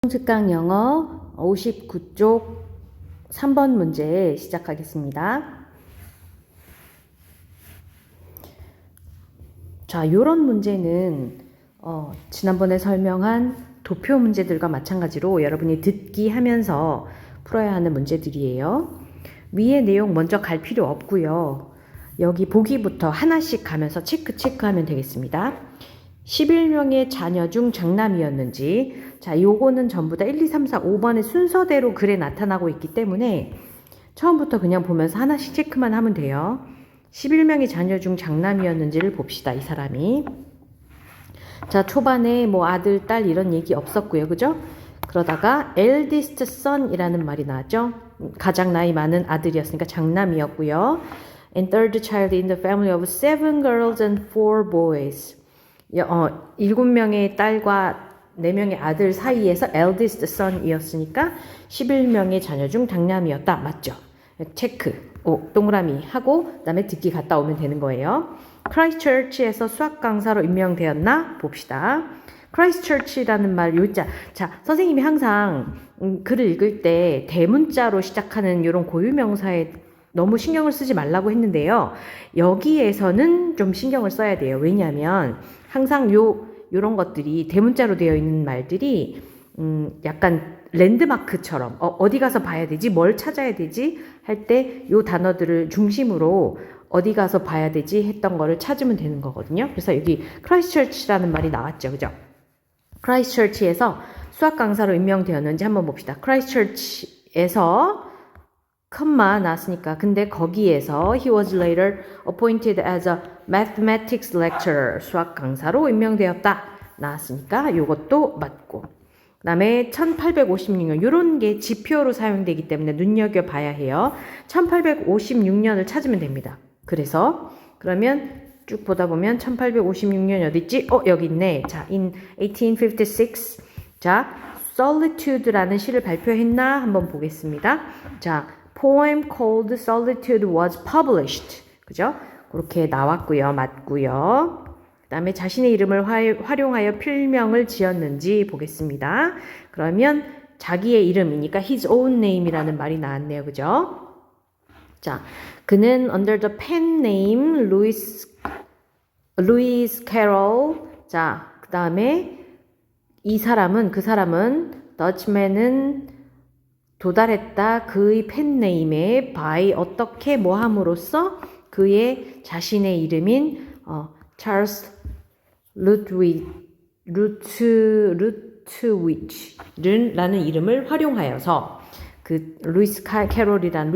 특강 영어 59쪽 3번 문제 시작하겠습니다. 자, 요런 문제는 지난번에 설명한 도표 문제들과 마찬가지로 여러분이 듣기 하면서 풀어야 하는 문제들이에요. 위의 내용 먼저 갈 필요 없고요. 여기 보기부터 하나씩 가면서 체크하면 되겠습니다. 11명의 자녀 중 장남이었는지, 자, 요거는 전부 다 1, 2, 3, 4, 5번의 순서대로 글에 나타나고 있기 때문에 처음부터 그냥 보면서 하나씩 체크만 하면 돼요. 11명의 자녀 중 장남이었는지를 봅시다, 이 사람이. 자, 초반에 뭐 아들, 딸 이런 얘기 없었고요, 그죠? 그러다가 eldest son이라는 말이 나왔죠. 가장 나이 많은 아들이었으니까 장남이었고요. And third child in the family of 7 girls and 4 boys. 7명의 딸과 4명의 아들 사이에서 eldest son이었으니까 11명의 자녀 중 장남이었다. 맞죠? 체크. 동그라미 하고 그다음에 듣기 갔다 오면 되는 거예요. 크라이스트처치에서 수학 강사로 임명되었나? 봅시다. 크라이스트처치라는 말 요자. 자, 선생님이 항상 글을 읽을 때 대문자로 시작하는 이런 고유명사에 너무 신경을 쓰지 말라고 했는데요. 여기에서는 좀 신경을 써야 돼요. 왜냐하면 항상 요런 것들이 대문자로 되어 있는 말들이 약간 랜드마크처럼 어디 가서 봐야 되지? 뭘 찾아야 되지? 할 때 요 단어들을 중심으로 어디 가서 봐야 되지? 했던 거를 찾으면 되는 거거든요. 그래서 여기 크라이스트처치라는 말이 나왔죠. 그죠? 크라이스트처치에서 수학 강사로 임명되었는지 한번 봅시다. 크라이스트처치에서 컴마 나왔으니까 근데 거기에서 he was later appointed as a mathematics lecturer 수학 강사로 임명되었다 나왔으니까 요것도 맞고 그 다음에 1856년 요런 게 지표로 사용되기 때문에 눈여겨봐야 해요. 1856년을 찾으면 됩니다. 그래서 그러면 쭉 보다 보면 1856년 어디 있지? 여기 있네. 자, in 1856 자, Solitude라는 시를 발표했나? 한번 보겠습니다. 자, poem called Solitude was published. 그죠? 그렇게 나왔고요. 맞고요. 그 다음에 자신의 이름을 활용하여 필명을 지었는지 보겠습니다. 그러면 자기의 이름이니까 his own name이라는 말이 나왔네요. 그죠? 자, 그는 under the pen name Lewis Carroll. 자, 그 다음에 그 사람은 Dutchman은 도달했다. 그의 펜네임에 by 어떻게 뭐함으로써 그의 자신의 이름인 찰스 루트위치라는 이름을 활용하여서 그 루이스 캐롤이라는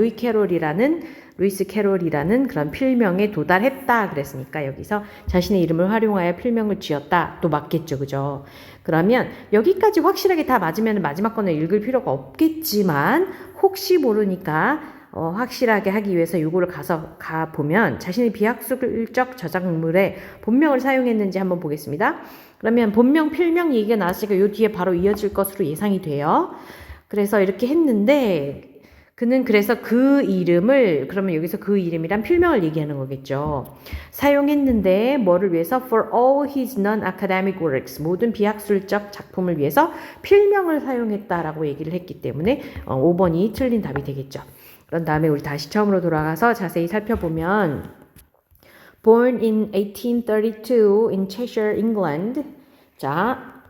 그런 필명에 도달했다 그랬으니까 여기서 자신의 이름을 활용하여 필명을 지었다. 또 맞겠죠. 그죠? 그러면 여기까지 확실하게 다 맞으면 마지막 거는 읽을 필요가 없겠지만 혹시 모르니까 확실하게 하기 위해서 이거를 가보면 자신의 비학술적 저작물에 본명을 사용했는지 한번 보겠습니다. 그러면 본명, 필명 얘기가 나왔으니까 요 뒤에 바로 이어질 것으로 예상이 돼요. 그래서 이렇게 했는데 그는 그래서 그 이름을 그러면 여기서 그 이름이란 필명을 얘기하는 거겠죠. 사용했는데 뭐를 위해서? For all his non-academic works 모든 비학술적 작품을 위해서 필명을 사용했다라고 얘기를 했기 때문에 5번이 틀린 답이 되겠죠. 그런 다음에 우리 다시 처음으로 돌아가서 자세히 살펴보면 Born in 1832 in Cheshire, England. 자,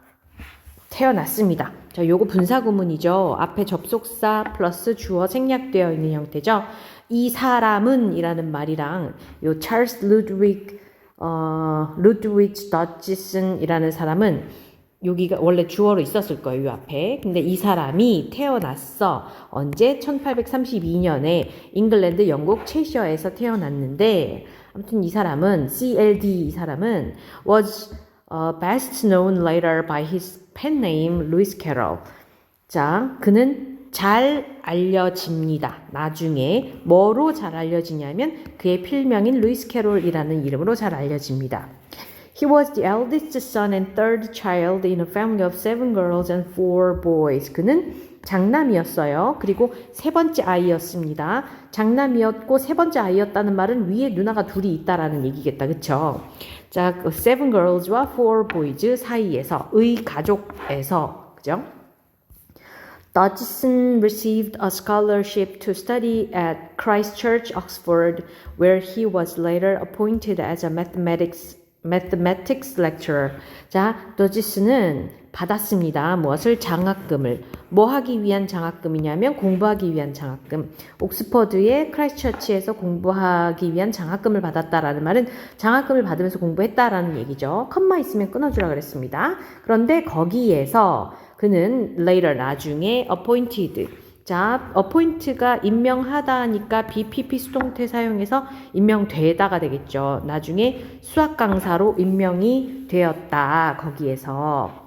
태어났습니다. 자, 요거 분사구문이죠. 앞에 접속사 플러스 주어 생략되어 있는 형태죠. 이 사람은 이라는 말이랑 요 찰스 루드위치 더치슨 이라는 사람은 여기가 원래 주어로 있었을 거예요. 요 앞에. 근데 이 사람이 태어났어. 언제? 1832년에 잉글랜드 영국 체셔에서 태어났는데 아무튼 이 사람은 CLD 이 사람은 was best known later by his pen name Lewis Carroll. 자, 그는 잘 알려집니다. 나중에 뭐로 잘 알려지냐면 그의 필명인 루이스 캐롤이라는 이름으로 잘 알려집니다. He was the eldest son and third child in a family of 7 girls and 4 boys. 그는 장남이었어요. 그리고 세 번째 아이였습니다. 장남이었고 세 번째 아이였다는 말은 위에 누나가 둘이 있다라는 얘기겠다. 그쵸? 자, 7 girls와 4 boys 사이에서, 의 가족에서, 그죠? Dodgson received a scholarship to study at Christ Church, Oxford, where he was later appointed as a mathematics lecturer. 자, 더지슨은 받았습니다. 무엇을? 장학금을. 뭐 하기 위한 장학금이냐면 공부하기 위한 장학금. 옥스퍼드의 크라이스처치에서 공부하기 위한 장학금을 받았다라는 말은 장학금을 받으면서 공부했다라는 얘기죠. 컴마 있으면 끊어주라 그랬습니다. 그런데 거기에서 그는 later 나중에 appointed. 자, appoint가 임명하다니까 BPP 수동태 사용해서 임명되다가 되겠죠. 나중에 수학 강사로 임명이 되었다. 거기에서.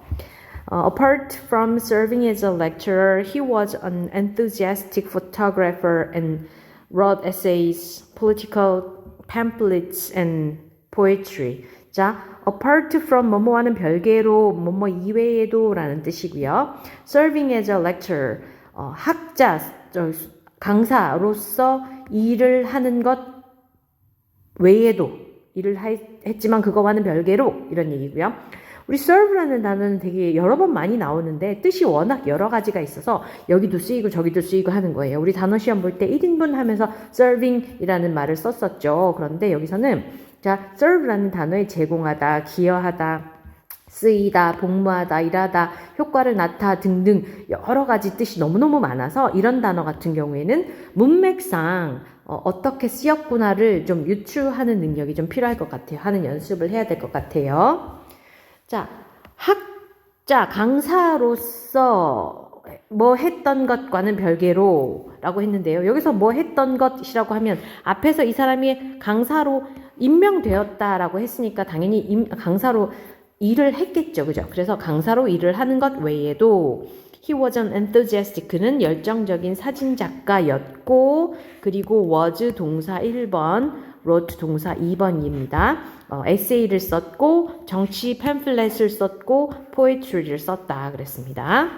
Apart from serving as a lecturer, he was an enthusiastic photographer and wrote essays, political pamphlets, and poetry. 자, apart from 뭐뭐와는 별개로 뭐뭐 이외에도 라는 뜻이고요. Serving as a lecturer, 학자, 강사로서 일을 하는 것 외에도 일을 했지만 그거와는 별개로 이런 얘기고요. 우리 serve라는 단어는 되게 여러 번 많이 나오는데 뜻이 워낙 여러 가지가 있어서 여기도 쓰이고 저기도 쓰이고 하는 거예요. 우리 단어 시험 볼 때 1인분 하면서 serving이라는 말을 썼었죠. 그런데 여기서는 자, serve라는 단어에 제공하다, 기여하다, 쓰이다, 복무하다, 일하다, 효과를 낳다 등등 여러 가지 뜻이 너무너무 많아서 이런 단어 같은 경우에는 문맥상 어떻게 쓰였구나를 좀 유추하는 능력이 좀 필요할 것 같아요. 하는 연습을 해야 될 것 같아요. 자, 학자, 강사로서 뭐 했던 것과는 별개로 라고 했는데요. 여기서 뭐 했던 것이라고 하면 앞에서 이 사람이 강사로 임명되었다라고 했으니까 당연히 강사로 일을 했겠죠. 그죠? 그래서 강사로 일을 하는 것 외에도 he was an enthusiastic. 그는 열정적인 사진작가였고 그리고 was 동사 1번, wrote 동사 2번입니다. 에세이를 썼고 정치 팸플렛을 썼고 poetry를 썼다 그랬습니다.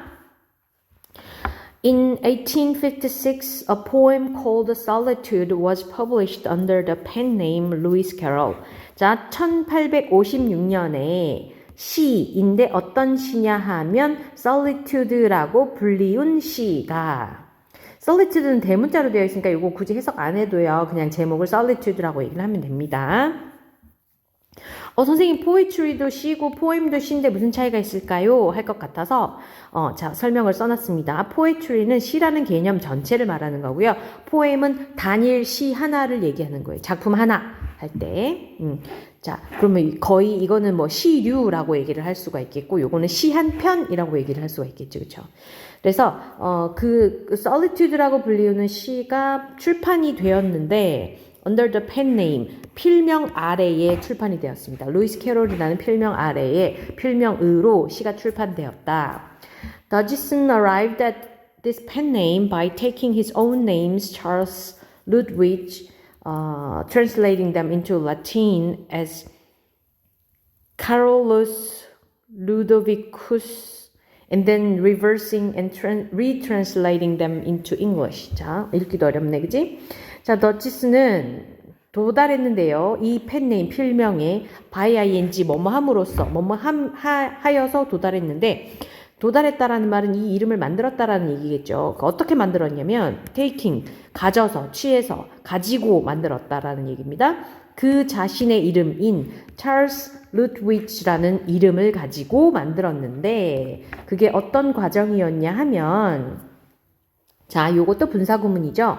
In 1856, a poem called Solitude was published under the pen name Lewis Carroll. 자, 1856년에 시인데 어떤 시냐 하면 Solitude라고 불리운 시가 Solitude는 대문자로 되어 있으니까 이거 굳이 해석 안 해도요. 그냥 제목을 Solitude라고 얘기를 하면 됩니다. 선생님 poetry도 시고 poem도 시인데 무슨 차이가 있을까요? 할 것 같아서 자, 설명을 써놨습니다. poetry는 시라는 개념 전체를 말하는 거고요. poem은 단일 시 하나를 얘기하는 거예요. 작품 하나 할 때. 자, 그러면 거의 이거는 뭐 시류라고 얘기를 할 수가 있겠고 요거는 시 한 편이라고 얘기를 할 수가 있겠죠. 그렇죠? 그래서 그 solitude라고 불리우는 시가 출판이 되었는데 under the pen name, 필명 아래에 출판이 되었습니다. 루이스 캐롤이라는 필명 아래에 필명으로 시가 출판되었다. Dodgson arrived at this pen name by taking his own names, Charles Ludwig, translating them into Latin as Carolus Ludovicus, and then reversing and retranslating them into English. 자, 읽기도 어렵네, 그지? 자, 더치스는 도달했는데요. 이 펜네임 필명에 by ing 뭐뭐 함으로써 뭐뭐 하여서 도달했는데 도달했다라는 말은 이 이름을 만들었다라는 얘기겠죠. 어떻게 만들었냐면 taking 가져서 취해서 가지고 만들었다라는 얘기입니다. 그 자신의 이름인 찰스 루트위치라는 이름을 가지고 만들었는데 그게 어떤 과정이었냐 하면 자, 요것도 분사구문이죠.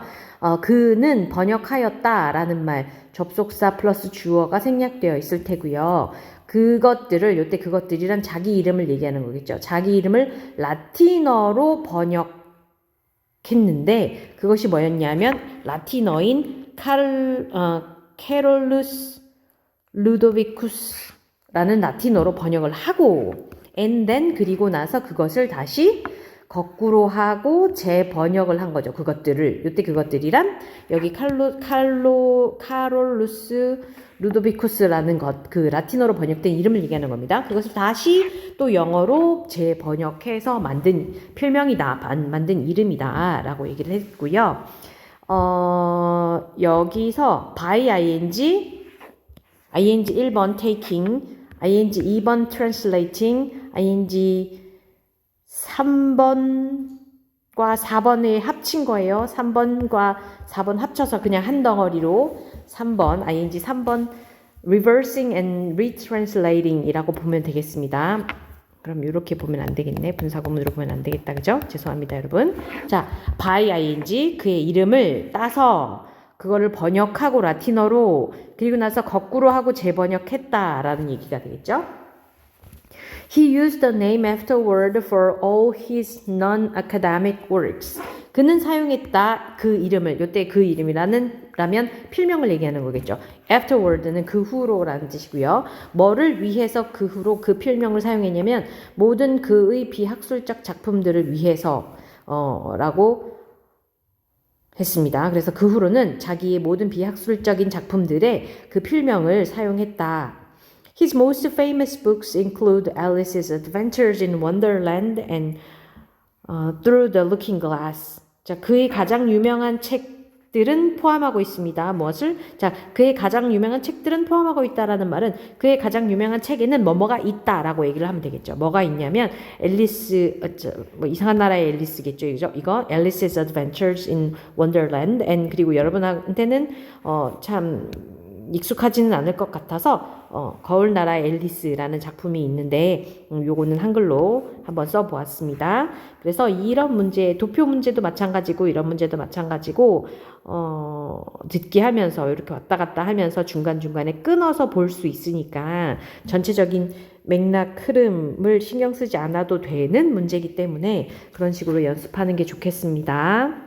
그는 번역하였다라는 말 접속사 플러스 주어가 생략되어 있을 테고요. 그것들을 요때 그것들이란 자기 이름을 얘기하는 거겠죠. 자기 이름을 라틴어로 번역했는데 그것이 뭐였냐면 라틴어인 캐롤루스 루도비쿠스라는 라틴어로 번역을 하고 and then 그리고 나서 그것을 다시 거꾸로 하고 재번역을 한 거죠. 그것들을. 이때 그것들이란 여기 카롤루스 루도비쿠스라는 것, 그 라틴어로 번역된 이름을 얘기하는 겁니다. 그것을 다시 또 영어로 재번역해서 만든 필명이다, 만든 이름이다 라고 얘기를 했고요. 여기서 by ing 1번 taking, ing 2번 translating, ing 3번 4번을 합친 거예요. 3번과 4번 합쳐서 그냥 한 덩어리로 3번, ing 3번 reversing and retranslating 이라고 보면 되겠습니다. 그럼 이렇게 보면 안 되겠네. 분사구문으로 보면 안 되겠다. 그죠? 죄송합니다, 여러분. 자, by ing 그의 이름을 따서 그거를 번역하고 라틴어로 그리고 나서 거꾸로 하고 재번역했다라는 얘기가 되겠죠? He used the name afterward for all his non-academic works. 그는 사용했다 그 이름을 요때 그 이름이라면 필명을 얘기하는 거겠죠. Afterward는 그 후로라는 뜻이고요. 뭐를 위해서 그 후로 그 필명을 사용했냐면 모든 그의 비학술적 작품들을 위해서 라고 했습니다. 그래서 그 후로는 자기의 모든 비학술적인 작품들의 그 필명을 사용했다. His most famous books include Alice's Adventures in Wonderland and Through the Looking Glass. 자, 그의 가장 유명한 책들은 포함하고 있습니다. 무엇을? 자, 그의 가장 유명한 책들은 포함하고 있다라는 말은 그의 가장 유명한 책에는 뭐가 있다라고 얘기를 하면 되겠죠. 뭐가 있냐면 앨리스, 뭐 이상한 나라의 앨리스겠죠, 그죠? 이거 Alice's Adventures in Wonderland and 그리고 여러분한테는 참 익숙하지는 않을 것 같아서 거울 나라의 앨리스라는 작품이 있는데 요거는 한글로 한번 써보았습니다. 그래서 이런 문제, 도표 문제도 마찬가지고 이런 문제도 마찬가지고 듣기 하면서 이렇게 왔다 갔다 하면서 중간중간에 끊어서 볼 수 있으니까 전체적인 맥락 흐름을 신경 쓰지 않아도 되는 문제이기 때문에 그런 식으로 연습하는 게 좋겠습니다.